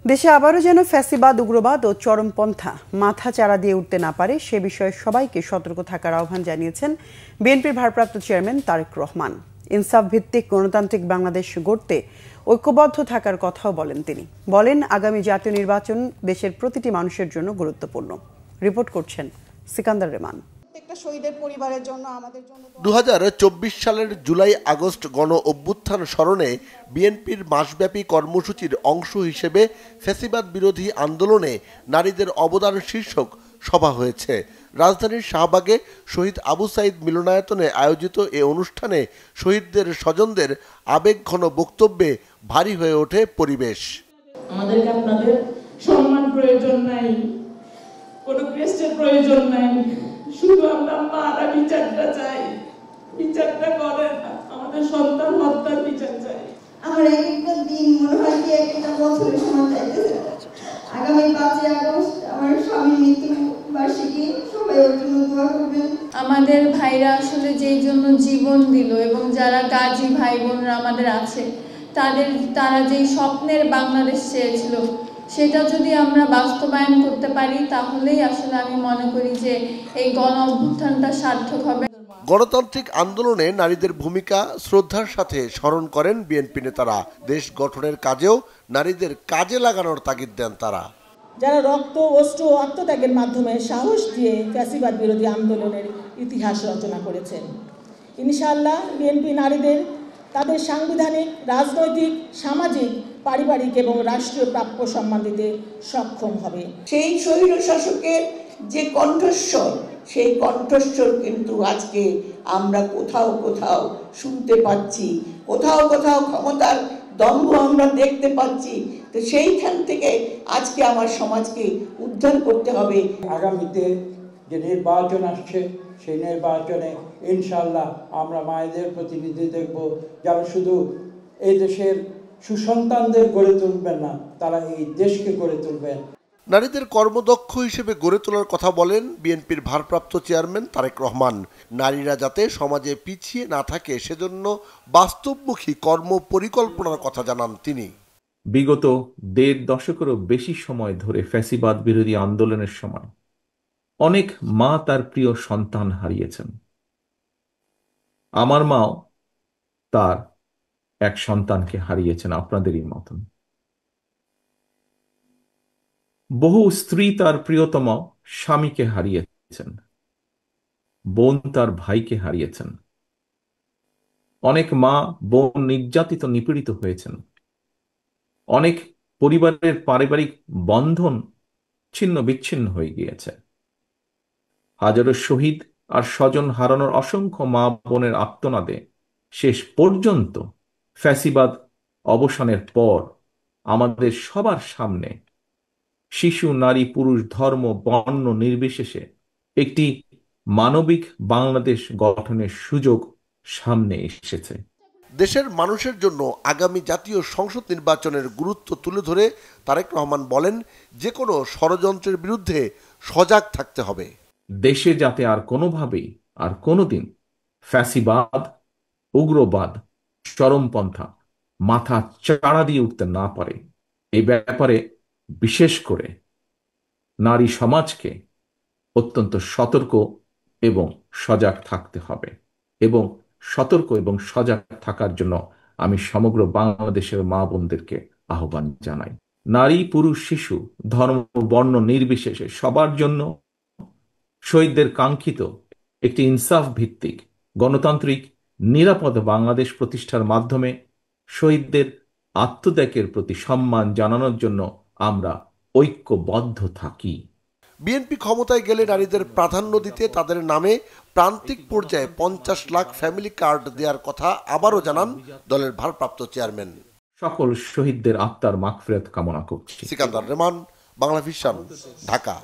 দেশে আবারও যেন ফ্যাসিবাদ, উগ্রবাদ ও চরমপন্থা মাথা চাড়া দিয়ে উঠতে না পারে সে বিষয়ে সবাইকে সতর্ক থাকার আহ্বান জানিয়েছেন বিএনপির ভারপ্রাপ্ত চেয়ারম্যান তারেক রহমান। ইনসাফ ভিত্তিক গণতান্ত্রিক বাংলাদেশ গড়তে ঐক্যবদ্ধ থাকার কথাও বলেন তিনি। বলেন, আগামী জাতীয় নির্বাচন দেশের প্রতিটি মানুষের জন্য গুরুত্বপূর্ণ। রিপোর্ট করছেন সিকান্দার রেমান। 2024 সালের জুলাই আগস্ট গণ অভ্যুত্থান স্মরণে বিএনপির মাসব্যাপী কর্মসূচির অংশ হিসেবে ফ্যাসিবাদ বিরোধী আন্দোলনে নারীদের অবদান শীর্ষক সভা হয়েছে। রাজধানীর শাহবাগে শহীদ আবু সাইদ মিলনায়তনে আয়োজিত এ অনুষ্ঠানে শহীদদের স্বজনদের আবেগঘন বক্তব্যে ভারী হয়ে ওঠে পরিবেশ। আমাদেরকে আপনাদের সম্মান প্রয়োজন নাই, কোনো ক্রেস্টের প্রয়োজন নাই, শুধু আমরা মারা বিচারটা চাই। বিচারটা করেন, আমাদের সন্তান হত্যার বিচার চাই। আমার একটা দিন মনে হয় কি একটা বছরের সময় চাইতেছে। আগামী 5 আগস্ট আমার স্বামীর মৃত্যু বার্ষিকী, সবাই ওর জন্য দোয়া করবেন। আমাদের ভাইরা আসলে যেই জন্য জীবন দিল এবং যারা গাজী ভাই বোনরা আমাদের আছে, তারা যেই স্বপ্নের বাংলাদেশ চেয়েছিল সেটা যদি আমরা বাস্তবায়ন করতে পারি তাহলেই আসলে আমি মনে করি যে এই গণ অভ্যুত্থানটা সার্থক হবে। গণতান্ত্রিক আন্দোলনে নারীদের ভূমিকা শ্রদ্ধার সাথে স্মরণ করেন বিএনপি নেতারা। দেশ গঠনের কাজেও নারীদের কাজে লাগানোর তাগিদ দেন তারা। যারা রক্ত, অশ্রু ও আত্মত্যাগের মাধ্যমে সাহস দিয়ে ফ্যাসিবাদ বিরোধী আন্দোলনের ইতিহাস রচনা করেছেন। ইনশাআল্লাহ বিএনপি নারীদের তাদের সাংবিধানিক, রাজনৈতিক, সামাজিক, পারিবারিক এবং রাষ্ট্রীয় প্রাপ্য সম্মান দিতে সক্ষম হবে। সেই স্বৈর শাসকের যে কণ্ঠস্বর, সেই কণ্ঠস্বর কিন্তু আজকে আমরা কোথাও কোথাও শুনতে পাচ্ছি, কোথাও কোথাও ক্ষমতার দম্ভ আমরা দেখতে পাচ্ছি। তো সেইখান থেকে আজকে আমার সমাজকে উদ্ধার করতে হবে। আগামীতে যে নির্বাচন আসছে সেই নির্বাচনে ইনশাআল্লাহ আমরা মায়েদের প্রতিনিধি দেখব, যারা শুধু এই দেশের সুসন্তানদের গড়ে তুলবেন না, তারা এই দেশকে গড়ে তুলবেন। নারীদের কর্মদক্ষ হিসেবে গড়ে তোলার কথা বলেন বিএনপির ভারপ্রাপ্ত চেয়ারম্যান তারেক রহমান। নারীরা যাতে সমাজে পিছিয়ে না থাকে সেজন্য বাস্তবমুখী কর্ম পরিকল্পনার কথা জানান তিনি। বিগত 1.5 দশকেরও বেশি সময় ধরে ফ্যাসিবাদ বিরোধী আন্দোলনের সময় অনেক মা তার প্রিয় সন্তান হারিয়েছেন। আমার মাও তার এক সন্তানকে হারিয়েছেন আপনাদেরই মতন। বহু স্ত্রী তার প্রিয়তম স্বামীকে হারিয়েছেন, বোন তার ভাইকে হারিয়েছেন। অনেক মা বোন নির্যাতিত, নিপীড়িত হয়েছেন। অনেক পরিবারের পারিবারিক বন্ধন ছিন্ন বিচ্ছিন্ন হয়ে গিয়েছে। হাজারো শহীদ আর স্বজন হারানোর অসংখ্য মা বোনের আর্তনাদে শেষ পর্যন্ত ফ্যাসিবাদ অবসানের পর আমাদের সবার সামনে শিশু, নারী, পুরুষ, ধর্ম, বর্ণ নির্বিশেষে একটি মানবিক বাংলাদেশ গঠনের সুযোগ সামনে এসেছে। দেশের মানুষের জন্য আগামী জাতীয় সংসদ নির্বাচনের গুরুত্ব তুলে ধরে তারেক রহমান বলেন, যে কোনো ষড়যন্ত্রের বিরুদ্ধে সজাগ থাকতে হবে। দেশে যাতে আর কোনোভাবেই আর কোনোদিন ফ্যাসিবাদ, উগ্রবাদ, চরমপন্থা মাথা চাড়া দিয়ে উঠতে না পারে, এই ব্যাপারে বিশেষ করে নারী সমাজকে অত্যন্ত সতর্ক এবং সজাগ থাকতে হবে। এবং সতর্ক এবং সজাগ থাকার জন্য আমি সমগ্র বাংলাদেশের মা বোনদেরকে আহ্বান জানাই। নারী, পুরুষ, শিশু, ধর্ম, বর্ণ নির্বিশেষে সবার জন্য শহীদদের কাঙ্ক্ষিত একটি ইনসাফ ভিত্তিক গণতান্ত্রিক নিরাপদ বাংলাদেশ প্রতিষ্ঠার মাধ্যমে শহীদদের আত্মত্যাগের প্রতি সম্মান জানানোর জন্য আমরা ঐক্যবদ্ধ থাকি। বিএনপি ক্ষমতায় গেলে নারীদের প্রাধান্য দিতে তাদের নামে প্রান্তিক পর্যায়ে 50 লাখ ফ্যামিলি কার্ড দেওয়ার কথা আবারও জানান দলের ভারপ্রাপ্ত চেয়ারম্যান। সকল শহীদদের আত্মার মাগফিরাত কামনা করছি। সিকান্দার রেমান, বাংলা ভিশন, ঢাকা।